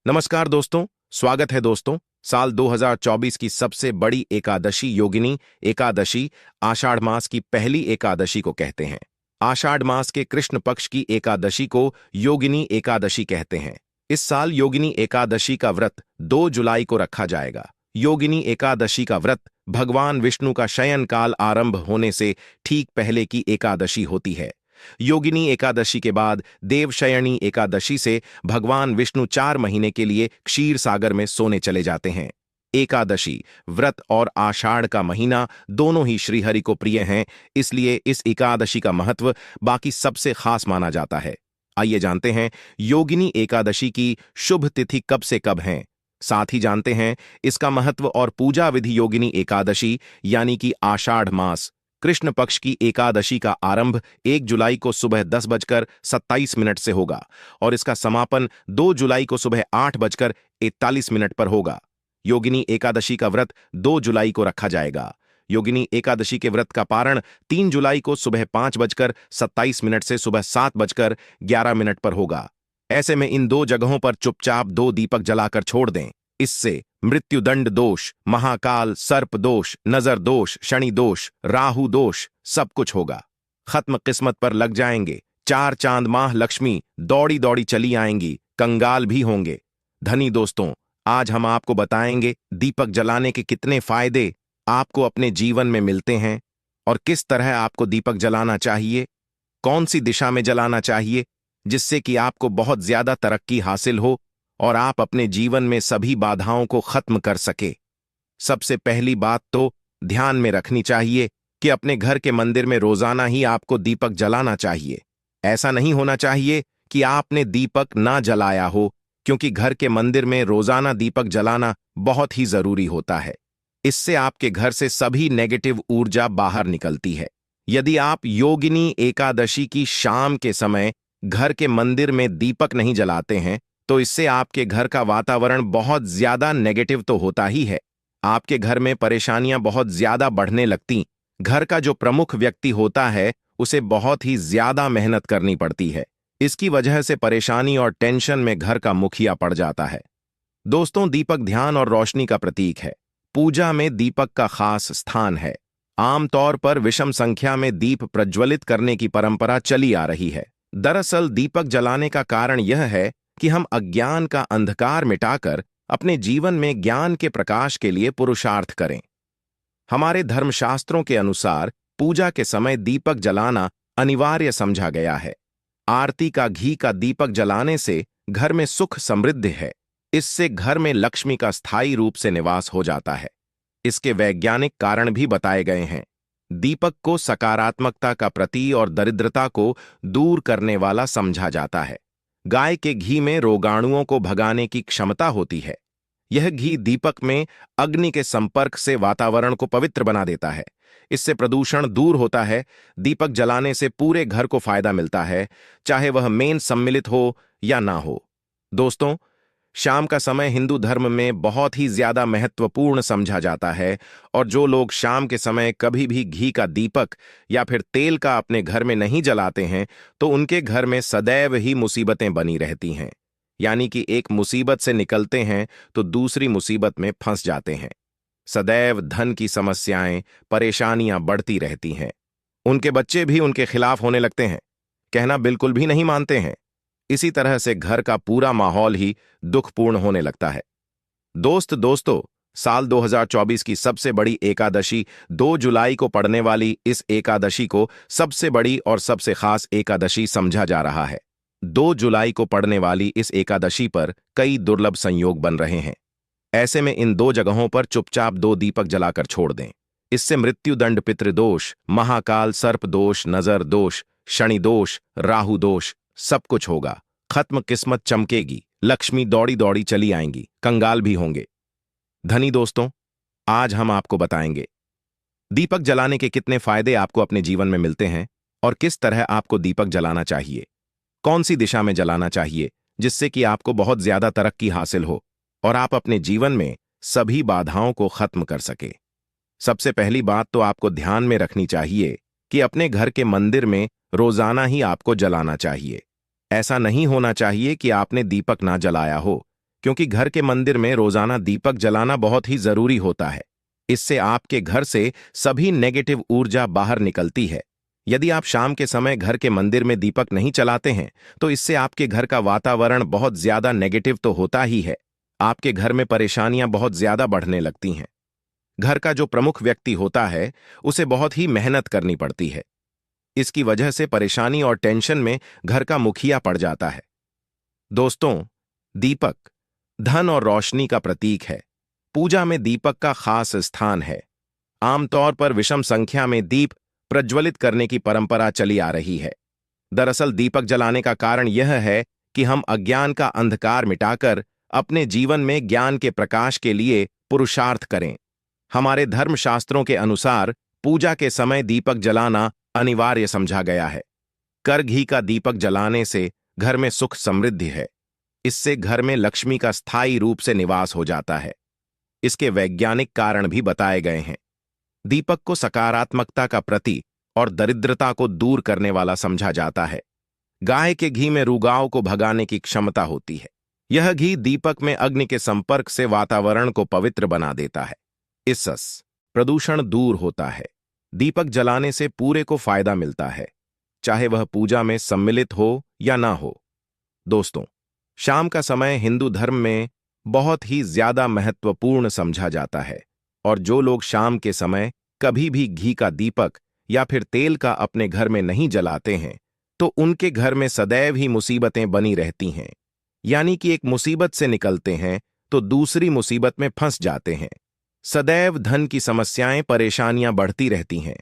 नमस्कार दोस्तों, स्वागत है दोस्तों। साल 2024 की सबसे बड़ी एकादशी योगिनी एकादशी आषाढ़ मास की पहली एकादशी को कहते हैं। आषाढ़ मास के कृष्ण पक्ष की एकादशी को योगिनी एकादशी कहते हैं। इस साल योगिनी एकादशी का व्रत 2 जुलाई को रखा जाएगा। योगिनी एकादशी का व्रत भगवान विष्णु का शयन काल आरंभ होने से ठीक पहले की एकादशी होती है। योगिनी एकादशी के बाद देवशयनी एकादशी से भगवान विष्णु 4 महीने के लिए क्षीर सागर में सोने चले जाते हैं। एकादशी व्रत और आषाढ़ का महीना दोनों ही श्रीहरि को प्रिय हैं, इसलिए इस एकादशी का महत्व बाकी सबसे खास माना जाता है। आइए जानते हैं योगिनी एकादशी की शुभ तिथि कब से कब है। साथ ही जानते हैं इसका महत्व और पूजा विधि। योगिनी एकादशी यानी कि आषाढ़ मास कृष्ण पक्ष की एकादशी का आरंभ 1 जुलाई को सुबह 10:27 से होगा और इसका समापन 2 जुलाई को सुबह 8:41 पर होगा। योगिनी एकादशी का व्रत 2 जुलाई को रखा जाएगा। योगिनी एकादशी के व्रत का पारण 3 जुलाई को सुबह 5:27 से सुबह 7:11 पर होगा। ऐसे में इन 2 जगहों पर चुपचाप 2 दीपक जलाकर छोड़ दें। इससे मृत्युदंड दोष, महाकाल सर्प दोष, नजर दोष, शनि दोष, राहु दोष सब कुछ होगा। खत्म किस्मत पर लग जाएंगे। 4 चांद माह लक्ष्मी दौड़ी दौड़ी चली आएंगी, कंगाल भी होंगे। धनी दोस्तों, आज हम आपको बताएंगे दीपक जलाने के कितने फायदे आपको अपने जीवन में मिलते हैं और किस तरह आपको दीपक जलाना चाहिए, कौन सी दिशा में जलाना चाहिए जिससे कि आपको बहुत ज्यादा तरक्की हासिल हो और आप अपने जीवन में सभी बाधाओं को खत्म कर सके। सबसे पहली बात तो ध्यान में रखनी चाहिए कि अपने घर के मंदिर में रोजाना ही आपको दीपक जलाना चाहिए। ऐसा नहीं होना चाहिए कि आपने दीपक ना जलाया हो, क्योंकि घर के मंदिर में रोजाना दीपक जलाना बहुत ही जरूरी होता है। इससे आपके घर से सभी नेगेटिव ऊर्जा बाहर निकलती है। यदि आप योगिनी एकादशी की शाम के समय घर के मंदिर में दीपक नहीं जलाते हैं तो इससे आपके घर का वातावरण बहुत ज्यादा नेगेटिव तो होता ही है। आपके घर में परेशानियां बहुत ज्यादा बढ़ने लगती। घर का जो प्रमुख व्यक्ति होता है उसे बहुत ही ज्यादा मेहनत करनी पड़ती है। इसकी वजह से परेशानी और टेंशन में घर का मुखिया पड़ जाता है। दोस्तों, दीपक ध्यान और रोशनी का प्रतीक है। पूजा में दीपक का खास स्थान है। आमतौर पर विषम संख्या में दीप प्रज्वलित करने की परंपरा चली आ रही है। दरअसल दीपक जलाने का कारण यह है कि हम अज्ञान का अंधकार मिटाकर अपने जीवन में ज्ञान के प्रकाश के लिए पुरुषार्थ करें। हमारे धर्मशास्त्रों के अनुसार पूजा के समय दीपक जलाना अनिवार्य समझा गया है। आरती का घी का दीपक जलाने से घर में सुख समृद्धि है। इससे घर में लक्ष्मी का स्थायी रूप से निवास हो जाता है। इसके वैज्ञानिक कारण भी बताए गए हैं। दीपक को सकारात्मकता का प्रतीक और दरिद्रता को दूर करने वाला समझा जाता है। गाय के घी में रोगाणुओं को भगाने की क्षमता होती है। यह घी दीपक में अग्नि के संपर्क से वातावरण को पवित्र बना देता है। इससे प्रदूषण दूर होता है। दीपक जलाने से पूरे घर को फायदा मिलता है, चाहे वह मेन सम्मिलित हो या ना हो। दोस्तों, शाम का समय हिंदू धर्म में बहुत ही ज्यादा महत्वपूर्ण समझा जाता है और जो लोग शाम के समय कभी भी घी का दीपक या फिर तेल का अपने घर में नहीं जलाते हैं तो उनके घर में सदैव ही मुसीबतें बनी रहती हैं। यानी कि एक मुसीबत से निकलते हैं तो दूसरी मुसीबत में फंस जाते हैं। सदैव धन की समस्याएं, परेशानियां बढ़ती रहती हैं। उनके बच्चे भी उनके खिलाफ होने लगते हैं, कहना बिल्कुल भी नहीं मानते हैं। इसी तरह से घर का पूरा माहौल ही दुखपूर्ण होने लगता है। दोस्तों, साल 2024 की सबसे बड़ी एकादशी 2 जुलाई को पड़ने वाली इस एकादशी को सबसे बड़ी और सबसे खास एकादशी समझा जा रहा है। 2 जुलाई को पड़ने वाली इस एकादशी पर कई दुर्लभ संयोग बन रहे हैं। ऐसे में इन 2 जगहों पर चुपचाप 2 दीपक जलाकर छोड़ दें। इससे मृत्युदंड, पितृदोष, महाकाल सर्प दोष, नजर दोष, शनि दोष, राहु दोष सब कुछ होगा। खत्म किस्मत चमकेगी, लक्ष्मी दौड़ी दौड़ी चली आएंगी, कंगाल भी होंगे। धनी दोस्तों, आज हम आपको बताएंगे दीपक जलाने के कितने फायदे आपको अपने जीवन में मिलते हैं और किस तरह आपको दीपक जलाना चाहिए, कौन सी दिशा में जलाना चाहिए जिससे कि आपको बहुत ज्यादा तरक्की हासिल हो और आप अपने जीवन में सभी बाधाओं को खत्म कर सके। सबसे पहली बात तो आपको ध्यान में रखनी चाहिए कि अपने घर के मंदिर में रोजाना ही आपको जलाना चाहिए। ऐसा नहीं होना चाहिए कि आपने दीपक ना जलाया हो, क्योंकि घर के मंदिर में रोजाना दीपक जलाना बहुत ही जरूरी होता है। इससे आपके घर से सभी नेगेटिव ऊर्जा बाहर निकलती है। यदि आप शाम के समय घर के मंदिर में दीपक नहीं चलाते हैं तो इससे आपके घर का वातावरण बहुत ज्यादा नेगेटिव तो होता ही है, आपके घर में परेशानियां बहुत ज्यादा बढ़ने लगती हैं। घर का जो प्रमुख व्यक्ति होता है उसे बहुत ही मेहनत करनी पड़ती है। इसकी वजह से परेशानी और टेंशन में घर का मुखिया पड़ जाता है। दोस्तों, दीपक धन और रोशनी का प्रतीक है। पूजा में दीपक का खास स्थान है। आमतौर पर विषम संख्या में दीप प्रज्वलित करने की परंपरा चली आ रही है। दरअसल दीपक जलाने का कारण यह है कि हम अज्ञान का अंधकार मिटाकर अपने जीवन में ज्ञान के प्रकाश के लिए पुरुषार्थ करें। हमारे धर्मशास्त्रों के अनुसार पूजा के समय दीपक जलाना अनिवार्य समझा गया है। कर घी का दीपक जलाने से घर में सुख समृद्धि है। इससे घर में लक्ष्मी का स्थायी रूप से निवास हो जाता है। इसके वैज्ञानिक कारण भी बताए गए हैं। दीपक को सकारात्मकता का प्रतीक और दरिद्रता को दूर करने वाला समझा जाता है। गाय के घी में रुगाव को भगाने की क्षमता होती है। यह घी दीपक में अग्नि के संपर्क से वातावरण को पवित्र बना देता है। इससे प्रदूषण दूर होता है। दीपक जलाने से पूरे को फायदा मिलता है, चाहे वह पूजा में सम्मिलित हो या ना हो। दोस्तों, शाम का समय हिंदू धर्म में बहुत ही ज्यादा महत्वपूर्ण समझा जाता है और जो लोग शाम के समय कभी भी घी का दीपक या फिर तेल का अपने घर में नहीं जलाते हैं तो उनके घर में सदैव ही मुसीबतें बनी रहती हैं। यानी कि एक मुसीबत से निकलते हैं तो दूसरी मुसीबत में फंस जाते हैं। सदैव धन की समस्याएं, परेशानियां बढ़ती रहती हैं।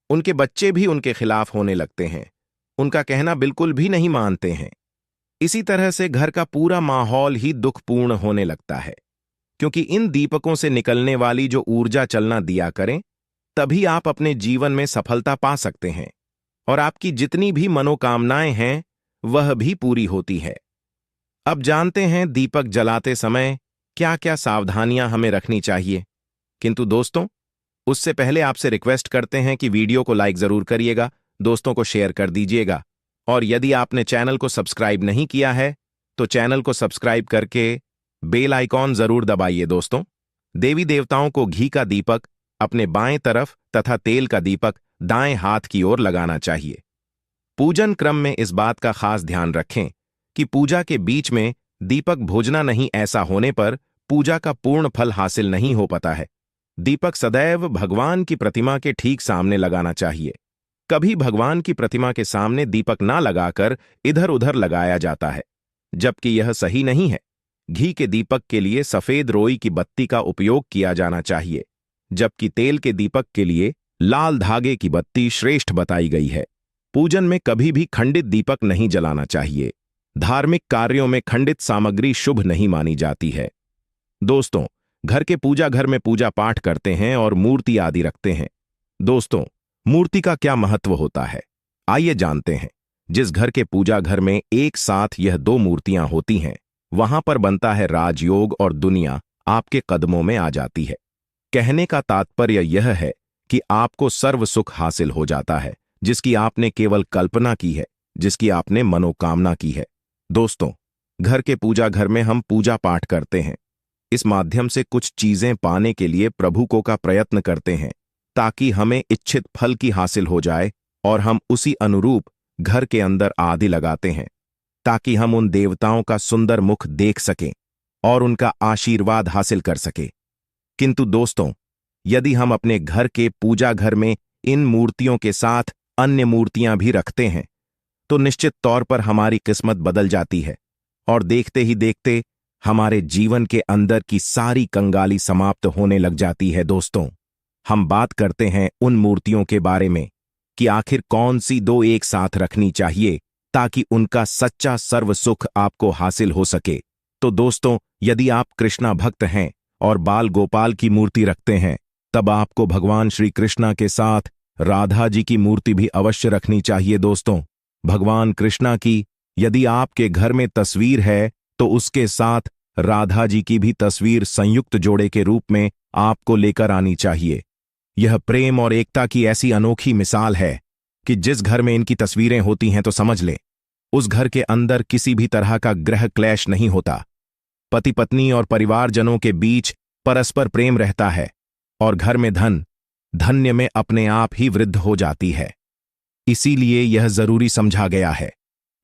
उनके बच्चे भी उनके खिलाफ होने लगते हैं, उनका कहना बिल्कुल भी नहीं मानते हैं। इसी तरह से घर का पूरा माहौल ही दुखपूर्ण होने लगता है। क्योंकि इन दीपकों से निकलने वाली जो ऊर्जा चलना दिया करें, तभी आप अपने जीवन में सफलता पा सकते हैं और आपकी जितनी भी मनोकामनाएं हैं वह भी पूरी होती है। अब जानते हैं दीपक जलाते समय क्या क्या सावधानियां हमें रखनी चाहिए। किंतु दोस्तों, उससे पहले आपसे रिक्वेस्ट करते हैं कि वीडियो को लाइक जरूर करिएगा, दोस्तों को शेयर कर दीजिएगा और यदि आपने चैनल को सब्सक्राइब नहीं किया है तो चैनल को सब्सक्राइब करके बेल आइकॉन जरूर दबाइए। दोस्तों, देवी देवताओं को घी का दीपक अपने बाएं तरफ तथा तेल का दीपक दाएं हाथ की ओर लगाना चाहिए। पूजन क्रम में इस बात का खास ध्यान रखें कि पूजा के बीच में दीपक भोजना नहीं, ऐसा होने पर पूजा का पूर्ण फल हासिल नहीं हो पाता है। दीपक सदैव भगवान की प्रतिमा के ठीक सामने लगाना चाहिए। कभी भगवान की प्रतिमा के सामने दीपक ना लगाकर इधर उधर लगाया जाता है, जबकि यह सही नहीं है। घी के दीपक के लिए सफेद रोई की बत्ती का उपयोग किया जाना चाहिए, जबकि तेल के दीपक के लिए लाल धागे की बत्ती श्रेष्ठ बताई गई है। पूजन में कभी भी खंडित दीपक नहीं जलाना चाहिए। धार्मिक कार्यों में खंडित सामग्री शुभ नहीं मानी जाती है। दोस्तों, घर के पूजा घर में पूजा पाठ करते हैं और मूर्ति आदि रखते हैं। दोस्तों, मूर्ति का क्या महत्व होता है, आइए जानते हैं। जिस घर के पूजा घर में एक साथ यह दो मूर्तियां होती हैं, वहां पर बनता है राजयोग और दुनिया आपके कदमों में आ जाती है। कहने का तात्पर्य यह है कि आपको सर्व सुख हासिल हो जाता है, जिसकी आपने केवल कल्पना की है, जिसकी आपने मनोकामना की है। दोस्तों, घर के पूजा घर में हम पूजा पाठ करते हैं। इस माध्यम से कुछ चीजें पाने के लिए प्रभु को का प्रयत्न करते हैं ताकि हमें इच्छित फल की हासिल हो जाए और हम उसी अनुरूप घर के अंदर आदि लगाते हैं ताकि हम उन देवताओं का सुंदर मुख देख सकें और उनका आशीर्वाद हासिल कर सकें। किंतु दोस्तों, यदि हम अपने घर के पूजा घर में इन मूर्तियों के साथ अन्य मूर्तियां भी रखते हैं तो निश्चित तौर पर हमारी किस्मत बदल जाती है और देखते ही देखते हमारे जीवन के अंदर की सारी कंगाली समाप्त होने लग जाती है। दोस्तों, हम बात करते हैं उन मूर्तियों के बारे में कि आखिर कौन सी दो एक साथ रखनी चाहिए ताकि उनका सच्चा सर्व सुख आपको हासिल हो सके। तो दोस्तों, यदि आप कृष्णा भक्त हैं और बाल गोपाल की मूर्ति रखते हैं, तब आपको भगवान श्री कृष्णा के साथ राधा जी की मूर्ति भी अवश्य रखनी चाहिए। दोस्तों, भगवान कृष्णा की यदि आपके घर में तस्वीर है तो उसके साथ राधा जी की भी तस्वीर संयुक्त जोड़े के रूप में आपको लेकर आनी चाहिए। यह प्रेम और एकता की ऐसी अनोखी मिसाल है कि जिस घर में इनकी तस्वीरें होती हैं तो समझ ले उस घर के अंदर किसी भी तरह का ग्रह क्लेश नहीं होता। पति पत्नी और परिवारजनों के बीच परस्पर प्रेम रहता है और घर में धन्य में अपने आप ही वृद्धि हो जाती है। इसीलिए यह जरूरी समझा गया है।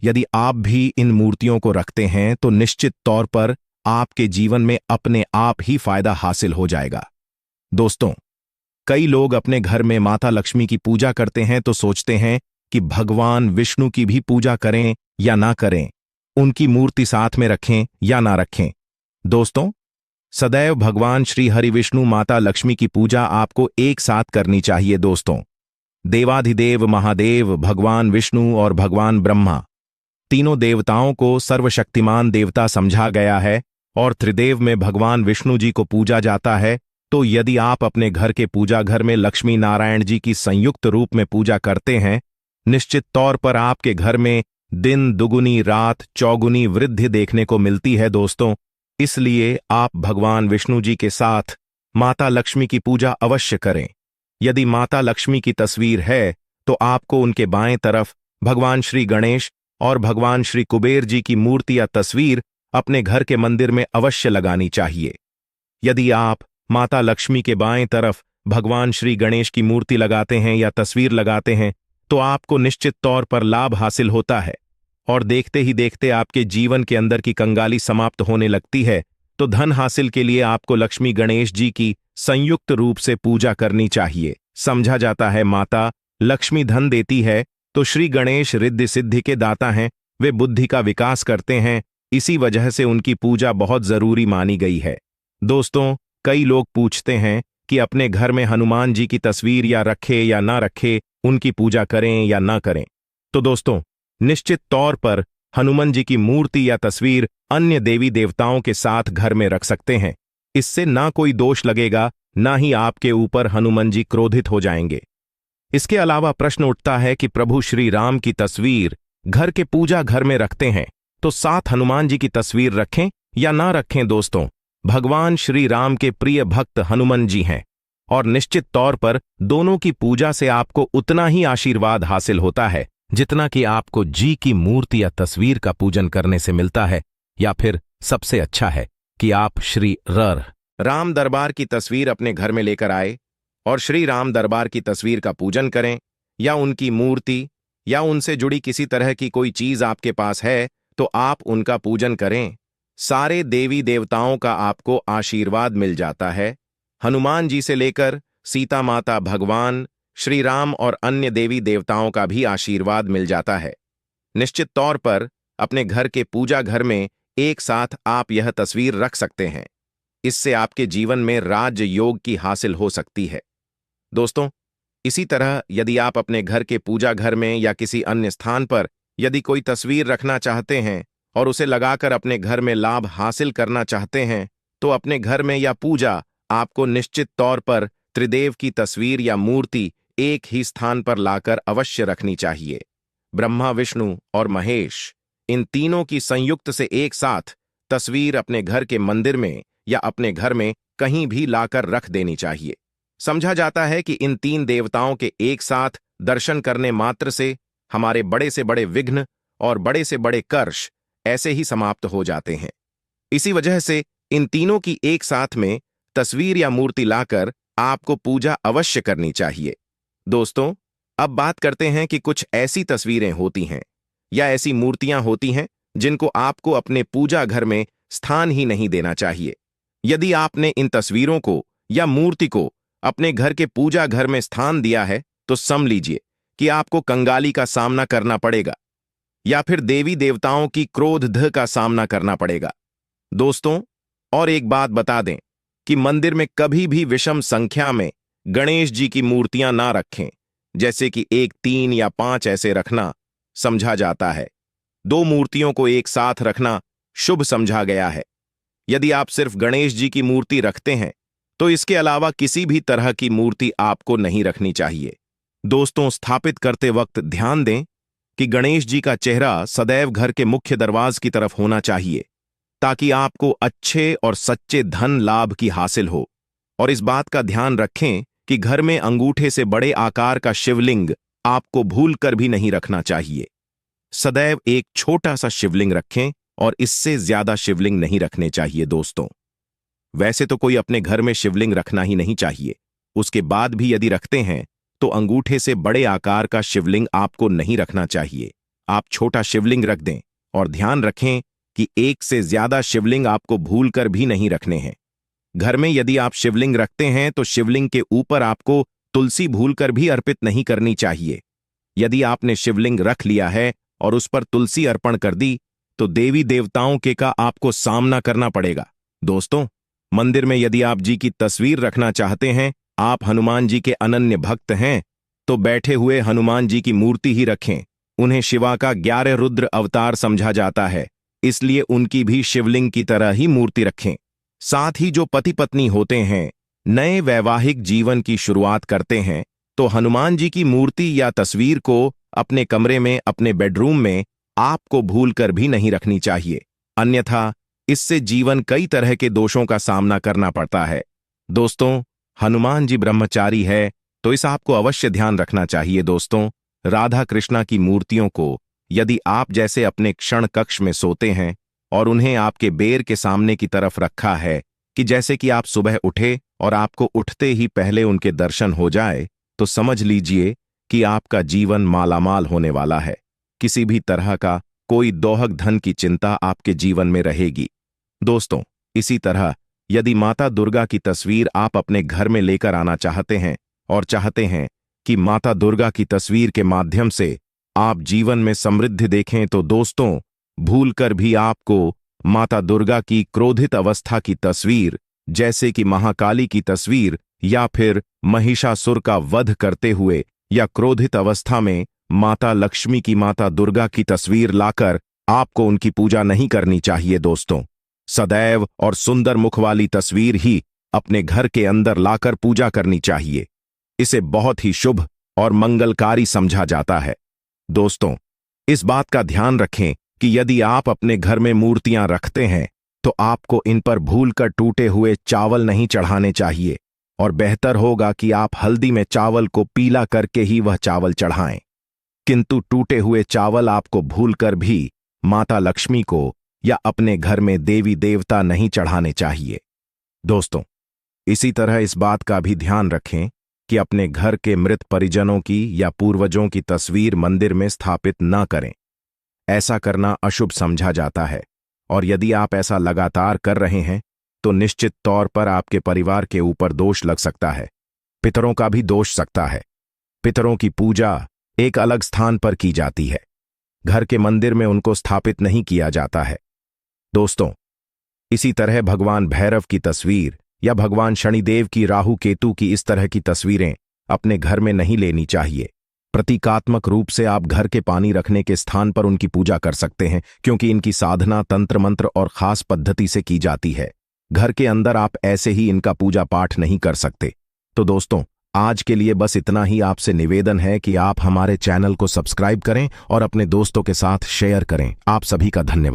यदि आप भी इन मूर्तियों को रखते हैं तो निश्चित तौर पर आपके जीवन में अपने आप ही फायदा हासिल हो जाएगा। दोस्तों, कई लोग अपने घर में माता लक्ष्मी की पूजा करते हैं तो सोचते हैं कि भगवान विष्णु की भी पूजा करें या ना करें, उनकी मूर्ति साथ में रखें या ना रखें। दोस्तों, सदैव भगवान श्री हरि विष्णु माता लक्ष्मी की पूजा आपको एक साथ करनी चाहिए। दोस्तों, देवाधिदेव महादेव भगवान विष्णु और भगवान ब्रह्मा, तीनों देवताओं को सर्वशक्तिमान देवता समझा गया है और त्रिदेव में भगवान विष्णु जी को पूजा जाता है। तो यदि आप अपने घर के पूजा घर में लक्ष्मी नारायण जी की संयुक्त रूप में पूजा करते हैं, निश्चित तौर पर आपके घर में दिन दुगुनी रात चौगुनी वृद्धि देखने को मिलती है। दोस्तों, इसलिए आप भगवान विष्णु जी के साथ माता लक्ष्मी की पूजा अवश्य करें। यदि माता लक्ष्मी की तस्वीर है तो आपको उनके बाएं तरफ भगवान श्री गणेश और भगवान श्री कुबेर जी की मूर्ति या तस्वीर अपने घर के मंदिर में अवश्य लगानी चाहिए। यदि आप माता लक्ष्मी के बाएं तरफ भगवान श्री गणेश की मूर्ति लगाते हैं या तस्वीर लगाते हैं तो आपको निश्चित तौर पर लाभ हासिल होता है और देखते ही देखते आपके जीवन के अंदर की कंगाली समाप्त होने लगती है। तो धन हासिल के लिए आपको लक्ष्मी गणेश जी की संयुक्त रूप से पूजा करनी चाहिए। समझा जाता है माता लक्ष्मी धन देती है तो श्री गणेश रिद्धि सिद्धि के दाता हैं, वे बुद्धि का विकास करते हैं, इसी वजह से उनकी पूजा बहुत जरूरी मानी गई है। दोस्तों, कई लोग पूछते हैं कि अपने घर में हनुमान जी की तस्वीर या रखे या ना रखे, उनकी पूजा करें या ना करें। तो दोस्तों, निश्चित तौर पर हनुमान जी की मूर्ति या तस्वीर अन्य देवी देवताओं के साथ घर में रख सकते हैं। इससे ना कोई दोष लगेगा, ना ही आपके ऊपर हनुमान जी क्रोधित हो जाएंगे। इसके अलावा प्रश्न उठता है कि प्रभु श्री राम की तस्वीर घर के पूजा घर में रखते हैं तो साथ हनुमान जी की तस्वीर रखें या ना रखें। दोस्तों, भगवान श्री राम के प्रिय भक्त हनुमान जी हैं और निश्चित तौर पर दोनों की पूजा से आपको उतना ही आशीर्वाद हासिल होता है जितना कि आपको जी की मूर्ति या तस्वीर का पूजन करने से मिलता है। या फिर सबसे अच्छा है कि आप श्री राम दरबार की तस्वीर अपने घर में लेकर आए और श्री राम दरबार की तस्वीर का पूजन करें, या उनकी मूर्ति या उनसे जुड़ी किसी तरह की कोई चीज आपके पास है तो आप उनका पूजन करें। सारे देवी देवताओं का आपको आशीर्वाद मिल जाता है। हनुमान जी से लेकर सीता माता, भगवान श्री राम और अन्य देवी देवताओं का भी आशीर्वाद मिल जाता है। निश्चित तौर पर अपने घर के पूजा घर में एक साथ आप यह तस्वीर रख सकते हैं। इससे आपके जीवन में राज योग की हासिल हो सकती है। दोस्तों, इसी तरह यदि आप अपने घर के पूजा घर में या किसी अन्य स्थान पर यदि कोई तस्वीर रखना चाहते हैं और उसे लगाकर अपने घर में लाभ हासिल करना चाहते हैं तो अपने घर में या पूजा आपको निश्चित तौर पर त्रिदेव की तस्वीर या मूर्ति एक ही स्थान पर लाकर अवश्य रखनी चाहिए। ब्रह्मा, विष्णु और महेश, इन तीनों की संयुक्त से एक साथ तस्वीर अपने घर के मंदिर में या अपने घर में कहीं भी लाकर रख देनी चाहिए। समझा जाता है कि इन तीन देवताओं के एक साथ दर्शन करने मात्र से हमारे बड़े से बड़े विघ्न और बड़े से बड़े कर्ष ऐसे ही समाप्त हो जाते हैं। इसी वजह से इन तीनों की एक साथ में तस्वीर या मूर्ति लाकर आपको पूजा अवश्य करनी चाहिए। दोस्तों, अब बात करते हैं कि कुछ ऐसी तस्वीरें होती हैं या ऐसी मूर्तियां होती हैं जिनको आपको अपने पूजा घर में स्थान ही नहीं देना चाहिए। यदि आपने इन तस्वीरों को या मूर्ति को अपने घर के पूजा घर में स्थान दिया है तो समझ लीजिए कि आपको कंगाली का सामना करना पड़ेगा या फिर देवी देवताओं की क्रोध का सामना करना पड़ेगा। दोस्तों, और एक बात बता दें कि मंदिर में कभी भी विषम संख्या में गणेश जी की मूर्तियां ना रखें, जैसे कि 1, 3 या 5 ऐसे रखना समझा जाता है। 2 मूर्तियों को एक साथ रखना शुभ समझा गया है। यदि आप सिर्फ गणेश जी की मूर्ति रखते हैं तो इसके अलावा किसी भी तरह की मूर्ति आपको नहीं रखनी चाहिए। दोस्तों, स्थापित करते वक्त ध्यान दें कि गणेश जी का चेहरा सदैव घर के मुख्य दरवाजे की तरफ होना चाहिए ताकि आपको अच्छे और सच्चे धन लाभ की हासिल हो। और इस बात का ध्यान रखें कि घर में अंगूठे से बड़े आकार का शिवलिंग आपको भूल कर भी नहीं रखना चाहिए। सदैव एक छोटा सा शिवलिंग रखें और इससे ज्यादा शिवलिंग नहीं रखने चाहिए दोस्तों। वैसे तो कोई अपने घर में शिवलिंग रखना ही नहीं चाहिए, उसके बाद भी यदि रखते हैं तो अंगूठे से बड़े आकार का शिवलिंग आपको नहीं रखना चाहिए। आप छोटा शिवलिंग रख दें और ध्यान रखें कि एक से ज्यादा शिवलिंग आपको भूलकर भी नहीं रखने हैं। घर में यदि आप शिवलिंग रखते हैं तो शिवलिंग के ऊपर आपको तुलसी भूलकर भी अर्पित नहीं करनी चाहिए। यदि आपने शिवलिंग रख लिया है और उस पर तुलसी अर्पण कर दी तो देवी देवताओं के का आपको सामना करना पड़ेगा। दोस्तों, मंदिर में यदि आप जी की तस्वीर रखना चाहते हैं, आप हनुमान जी के अनन्य भक्त हैं, तो बैठे हुए हनुमान जी की मूर्ति ही रखें। उन्हें शिवा का 11 रुद्र अवतार समझा जाता है, इसलिए उनकी भी शिवलिंग की तरह ही मूर्ति रखें। साथ ही जो पति पत्नी होते हैं, नए वैवाहिक जीवन की शुरुआत करते हैं, तो हनुमान जी की मूर्ति या तस्वीर को अपने कमरे में, अपने बेडरूम में आपको भूलकर भी नहीं रखनी चाहिए, अन्यथा इससे जीवन कई तरह के दोषों का सामना करना पड़ता है। दोस्तों, हनुमान जी ब्रह्मचारी है, तो इस आपको अवश्य ध्यान रखना चाहिए। दोस्तों, राधा कृष्णा की मूर्तियों को यदि आप जैसे अपने क्षण कक्ष में सोते हैं और उन्हें आपके बेर के सामने की तरफ रखा है कि जैसे कि आप सुबह उठे और आपको उठते ही पहले उनके दर्शन हो जाए, तो समझ लीजिए कि आपका जीवन मालामाल होने वाला है। किसी भी तरह का कोई दोहक धन की चिंता आपके जीवन में रहेगी। दोस्तों, इसी तरह यदि माता दुर्गा की तस्वीर आप अपने घर में लेकर आना चाहते हैं और चाहते हैं कि माता दुर्गा की तस्वीर के माध्यम से आप जीवन में समृद्धि देखें, तो दोस्तों, भूलकर भी आपको माता दुर्गा की क्रोधित अवस्था की तस्वीर, जैसे कि महाकाली की तस्वीर या फिर महिषासुर का वध करते हुए या क्रोधित अवस्था में माता लक्ष्मी की, माता दुर्गा की तस्वीर लाकर आपको उनकी पूजा नहीं करनी चाहिए। दोस्तों, सदैव और सुंदर मुख वाली तस्वीर ही अपने घर के अंदर लाकर पूजा करनी चाहिए। इसे बहुत ही शुभ और मंगलकारी समझा जाता है। दोस्तों, इस बात का ध्यान रखें कि यदि आप अपने घर में मूर्तियां रखते हैं तो आपको इन पर भूलकर टूटे हुए चावल नहीं चढ़ाने चाहिए, और बेहतर होगा कि आप हल्दी में चावल को पीला करके ही वह चावल चढ़ाएं। किंतु टूटे हुए चावल आपको भूलकर भी माता लक्ष्मी को या अपने घर में देवी देवता नहीं चढ़ाने चाहिए। दोस्तों, इसी तरह इस बात का भी ध्यान रखें कि अपने घर के मृत परिजनों की या पूर्वजों की तस्वीर मंदिर में स्थापित न करें। ऐसा करना अशुभ समझा जाता है, और यदि आप ऐसा लगातार कर रहे हैं तो निश्चित तौर पर आपके परिवार के ऊपर दोष लग सकता है, पितरों का भी दोष सकता है। पितरों की पूजा एक अलग स्थान पर की जाती है, घर के मंदिर में उनको स्थापित नहीं किया जाता है। दोस्तों, इसी तरह भगवान भैरव की तस्वीर या भगवान शनिदेव की, राहु केतु की इस तरह की तस्वीरें अपने घर में नहीं लेनी चाहिए। प्रतीकात्मक रूप से आप घर के पानी रखने के स्थान पर उनकी पूजा कर सकते हैं, क्योंकि इनकी साधना तंत्र मंत्र और खास पद्धति से की जाती है। घर के अंदर आप ऐसे ही इनका पूजा पाठ नहीं कर सकते। तो दोस्तों, आज के लिए बस इतना ही। आपसे निवेदन है कि आप हमारे चैनल को सब्सक्राइब करें और अपने दोस्तों के साथ शेयर करें। आप सभी का धन्यवाद।